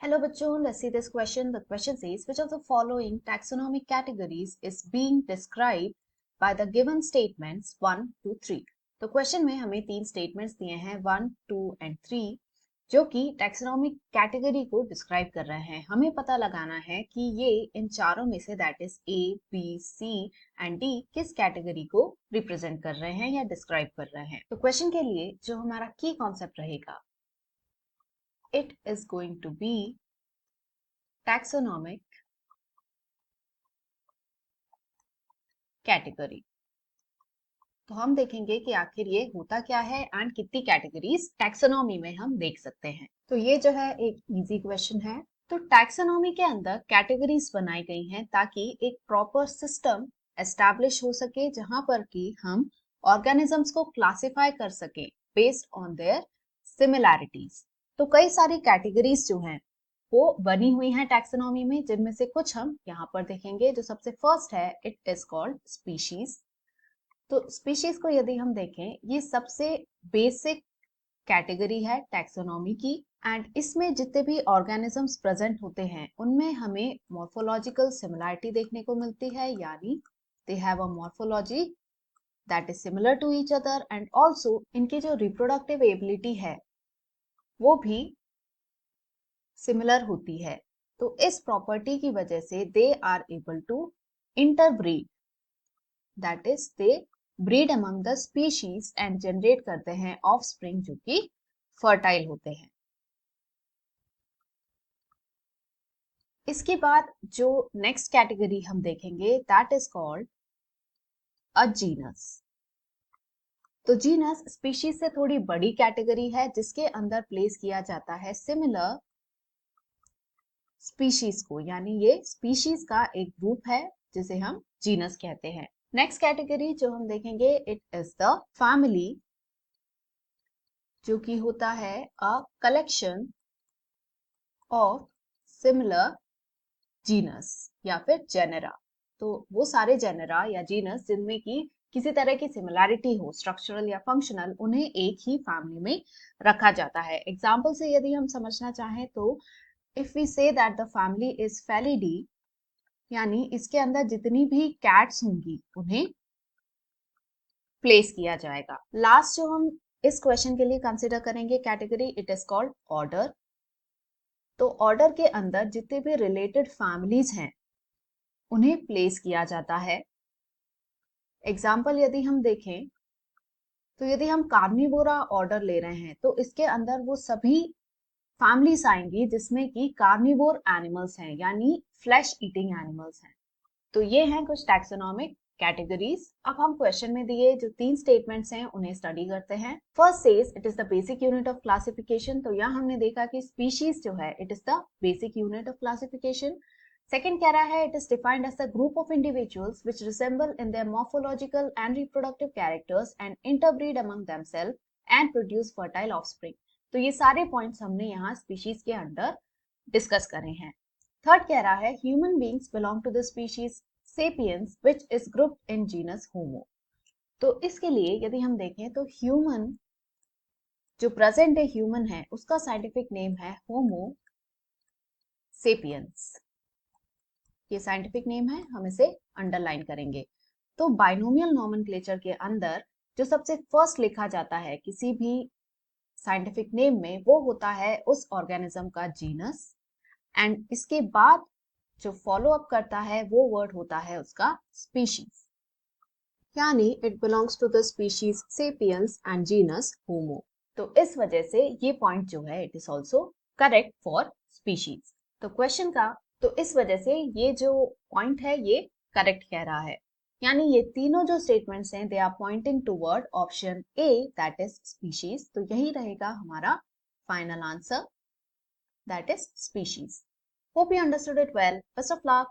Hello bachon, let's see this question. The question says, which of the following taxonomic categories is being described by the given statements 1 to 3? तो question में हमें तीन statements दिए हैं 1, 2 and 3 जो कि taxonomic category को describe कर रहे हैं। हमें पता लगाना है कि ये इन चारों में से that is A, B, C and D किस कैटेगरी को रिप्रेजेंट कर रहे हैं या डिस्क्राइब कर रहे हैं। तो क्वेश्चन के लिए जो हमारा की कॉन्सेप्ट रहेगा, it is going to be taxonomic category। तो हम देखेंगे कि आखिर ये होता क्या है एंड कितनी कैटेगरीज टैक्सोनॉमी में हम देख सकते हैं। तो ये जो है एक इजी क्वेश्चन है। तो टैक्सोनॉमी के अंदर कैटेगरीज बनाई गई हैं ताकि एक प्रॉपर सिस्टम एस्टैब्लिश हो सके जहां पर कि हम ऑर्गेनिजम्स को क्लासिफाई कर सके बेस्ड ऑन देयर सिमिलैरिटीज। तो कई सारी कैटेगरीज जो हैं वो बनी हुई हैं टैक्सोनॉमी में, जिनमें से कुछ हम यहाँ पर देखेंगे। जो सबसे फर्स्ट है, इट इज कॉल्ड स्पीशीज। तो स्पीशीज को यदि हम देखें, ये सबसे बेसिक कैटेगरी है टैक्सोनॉमी की एंड इसमें जितने भी ऑर्गेनिजम्स प्रेजेंट होते हैं उनमें हमें मॉर्फोलॉजिकल सिमिलरिटी देखने को मिलती है, यानी they have a morphology that is similar to each other and also इनकी जो रिप्रोडक्टिव एबिलिटी है वो भी सिमिलर होती है। तो इस प्रॉपर्टी की वजह से they are able to interbreed, that is they breed among the species and generate करते हैं ऑफस्प्रिंग जो कि फर्टाइल होते हैं। इसके बाद जो नेक्स्ट कैटेगरी हम देखेंगे that is called a genus. तो जीनस स्पीशीज से थोड़ी बड़ी कैटेगरी है जिसके अंदर प्लेस किया जाता है सिमिलर स्पीशीज को, यानी ये स्पीशीज का एक ग्रुप है जिसे हम जीनस कहते हैं। नेक्स्ट कैटेगरी जो हम देखेंगे इट इज द फैमिली, जो कि होता है a collection of similar genus या फिर जेनेरा। तो वो सारे जेनेरा या जीनस जिनमें की किसी तरह की सिमिलैरिटी हो, स्ट्रक्चरल या फंक्शनल, उन्हें एक ही फैमिली में रखा जाता है। एग्जाम्पल से यदि हम समझना चाहें तो if we say that the family is Felidae, यानी इसके अंदर जितनी भी कैट्स होंगी उन्हें प्लेस किया जाएगा। लास्ट जो हम इस क्वेश्चन के लिए कंसिडर करेंगे category, it is called order. तो ऑर्डर के अंदर जितने भी रिलेटेड फैमिलीज हैं उन्हें प्लेस किया जाता है। एग्जाम्पल यदि हम देखें तो यदि हम कार्निवोरा ऑर्डर ले रहे हैं तो इसके अंदर वो सभी फैमिलीज आएंगी जिसमें कि कार्निवोर एनिमल्स हैं, यानी फ्लैश ईटिंग एनिमल्स हैं। तो ये हैं कुछ टैक्सोनॉमिक कैटेगरीज। अब हम क्वेश्चन में दिए जो तीन स्टेटमेंट्स हैं उन्हें स्टडी करते हैं। First says it is the basic unit of classification. तो यहाँ हमने देखा कि स्पीशीज जो है it is the basic unit of classification. Second कह रहा है it is defined as the group of individuals which resemble in their morphological and reproductive characters and interbreed among themselves and produce fertile offspring. तो ये सारे points हमने यहाँ species के under discuss करे हैं। थर्ड कह रहा है human beings belong to the species sapiens which is grouped in genus homo। तो इसके लिए यदि हम देखें तो ह्यूमन जो प्रेजेंट डे ह्यूमन है उसका साइंटिफिक नेम है होमो सेपियंस। ये साइंटिफिक नेम है, हम इसे अंडरलाइन करेंगे। तो बाइनोमियल नोमेनक्लेचर के अंदर जो सबसे फर्स्ट लिखा जाता है किसी भी साइंटिफिक नेम में वो होता है उस ऑर्गेनिज्म का जीनस एंड इसके बाद जो फॉलो अप करता है वो वर्ड होता है उसका स्पीशीज, यानी it belongs to the species sapiens and genus Homo. तो इस वजह से ये पॉइंट जो है it is also correct for species. तो क्वेश्चन का तो इस वजह से ये जो पॉइंट है ये करेक्ट कह रहा है, यानी ये तीनों जो स्टेटमेंट्स हैं they are pointing toward option A that is species. तो यही रहेगा हमारा final answer, that is species. Hope you understood it well. Best of luck.